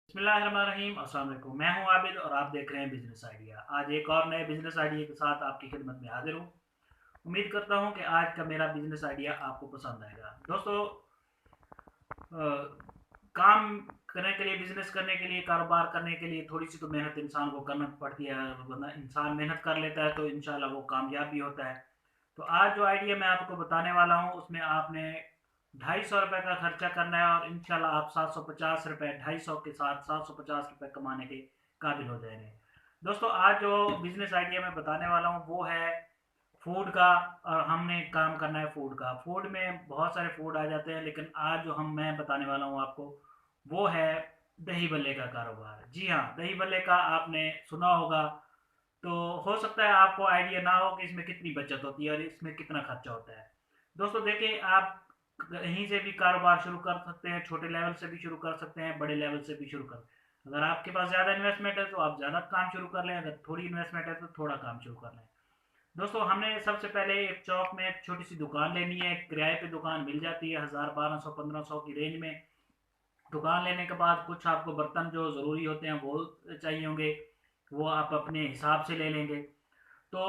बिस्मिल्लाहिर्रहमानिर्रहीम। अस्सलाम वालेकुम। मैं हूं आबिद और आप देख रहे हैं बिजनेस आइडिया। आज एक और नए बिजनेस आइडिया के साथ आपकी खिदमत में हाजिर हूं। उम्मीद करता हूं कि आज का मेरा बिजनेस आइडिया आपको पसंद आएगा। दोस्तों, काम करने के लिए, बिजनेस करने के लिए, कारोबार करने के लिए थोड़ी सी तो मेहनत इंसान को करना पड़ती है। वरना इंसान मेहनत कर लेता है तो इंशाल्लाह वो कामयाब भी होता है। तो आज जो आइडिया मैं आपको बताने वाला हूँ उसमें आपने 250 रुपये का खर्चा करना है और इंशाल्लाह आप 750 रुपये, 250 के साथ 750 रुपये कमाने के काबिल हो जाएंगे। दोस्तों, आज जो बिजनेस आइडिया मैं बताने वाला हूँ वो है फूड का। और हमने काम करना है फूड का। फूड में बहुत सारे फूड आ जाते हैं, लेकिन आज जो मैं बताने वाला हूँ आपको वो है दही बल्ले का कारोबार। जी हाँ, दही बल्ले का आपने सुना होगा। तो हो सकता है आपको आइडिया ना हो कि इसमें कितनी बचत होती है और इसमें कितना खर्चा होता है। दोस्तों देखिए, आप कहीं से भी कारोबार शुरू कर सकते हैं। छोटे लेवल से भी शुरू कर सकते हैं, बड़े लेवल से भी शुरू कर। अगर आपके पास ज़्यादा इन्वेस्टमेंट है तो आप ज़्यादा काम शुरू कर लें, अगर थोड़ी इन्वेस्टमेंट है तो थोड़ा काम शुरू कर लें। दोस्तों, हमने सबसे पहले एक चौक में एक छोटी सी दुकान लेनी है। किराए पे दुकान मिल जाती है 1000, 1200, 1500 की रेंज में। दुकान लेने के बाद कुछ आपको बर्तन जो ज़रूरी होते हैं वो चाहिए होंगे, वो आप अपने हिसाब से ले लेंगे। तो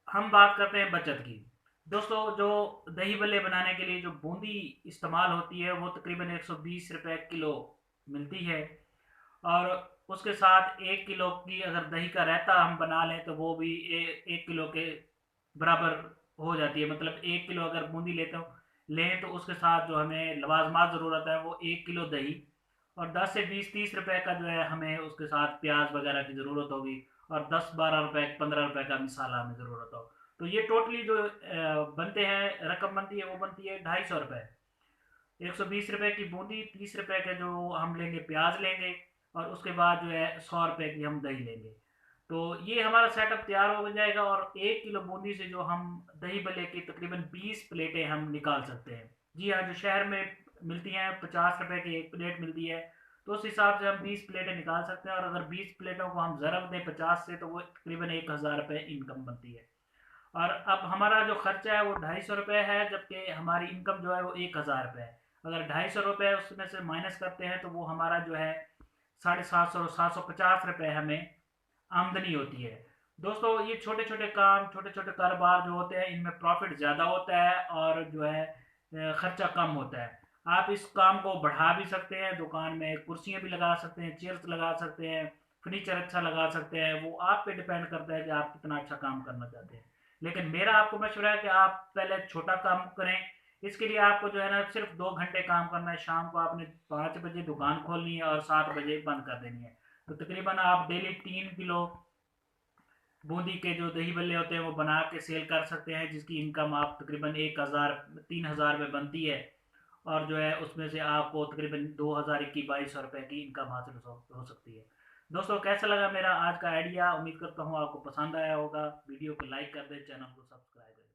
हम बात करते हैं बचत की। दोस्तों, जो दही बल्ले बनाने के लिए जो बूंदी इस्तेमाल होती है वो तकरीबन 120 रुपये किलो मिलती है। और उसके साथ 1 किलो की अगर दही का रायता हम बना लें तो वो भी 1 किलो के बराबर हो जाती है। मतलब 1 किलो अगर बूंदी लेते हो लें तो उसके साथ जो हमें लवाजमात ज़रूरत है वो 1 किलो दही और 10 से 20, 30 रुपए का जो है हमें उसके साथ प्याज वगैरह की ज़रूरत होगी। और 10, 12 रुपए, 15 रुपए का मिसाला हमें ज़रूरत हो। तो ये टोटली जो बनते हैं, रकम बनती है वो बनती है 250 रुपये। 120 रुपये की बूंदी, 30 रुपये के जो हम लेंगे प्याज लेंगे और उसके बाद जो है 100 रुपये की हम दही लेंगे। तो ये हमारा सेटअप तैयार हो जाएगा और 1 किलो बूंदी से जो हम दही भल्ले की तकरीबन 20 प्लेटें हम निकाल सकते हैं। जी हाँ, जो शहर में मिलती हैं 50 रुपये की एक प्लेट मिलती है, तो उस हिसाब से हम 20 प्लेटें निकाल सकते हैं। और अगर 20 प्लेटों को हम ज़रब दें 50 से तो वो तकरीबन 1000 रुपये इनकम बनती है। और अब हमारा जो खर्चा है वो 250 रुपये है, जबकि हमारी इनकम जो है वो 1000 रुपये है। अगर 250 रुपये उसमें से माइनस करते हैं तो वो हमारा जो है 750, 750 रुपये हमें आमदनी होती है। दोस्तों, ये छोटे छोटे काम, छोटे छोटे कारोबार जो होते हैं इनमें प्रॉफिट ज़्यादा होता है और जो है खर्चा कम होता है। आप इस काम को बढ़ा भी सकते हैं। दुकान में कुर्सियाँ भी लगा सकते हैं, चेयर्स लगा सकते हैं, फर्नीचर अच्छा लगा सकते हैं। वो आप पे डिपेंड करता है कि आप कितना अच्छा काम करना चाहते हैं। लेकिन मेरा आपको मशवरा है कि आप पहले छोटा काम करें। इसके लिए आपको जो है ना सिर्फ 2 घंटे काम करना है। शाम को आपने 5 बजे दुकान खोलनी है और 7 बजे बंद कर देनी है। तो तकरीबन आप डेली 3 किलो बूंदी के जो दही बल्ले होते हैं वो बना के सेल कर सकते हैं, जिसकी इनकम आप तकरीबन 1000, 3000 में बनती है। और जो है उसमें से आपको तकरीबन 2021, 2200 रुपये की इनकम हासिल हो सकती है। दोस्तों, कैसा लगा मेरा आज का आइडिया? उम्मीद करता हूँ आपको पसंद आया होगा। वीडियो को लाइक कर दें, चैनल को सब्सक्राइब करें।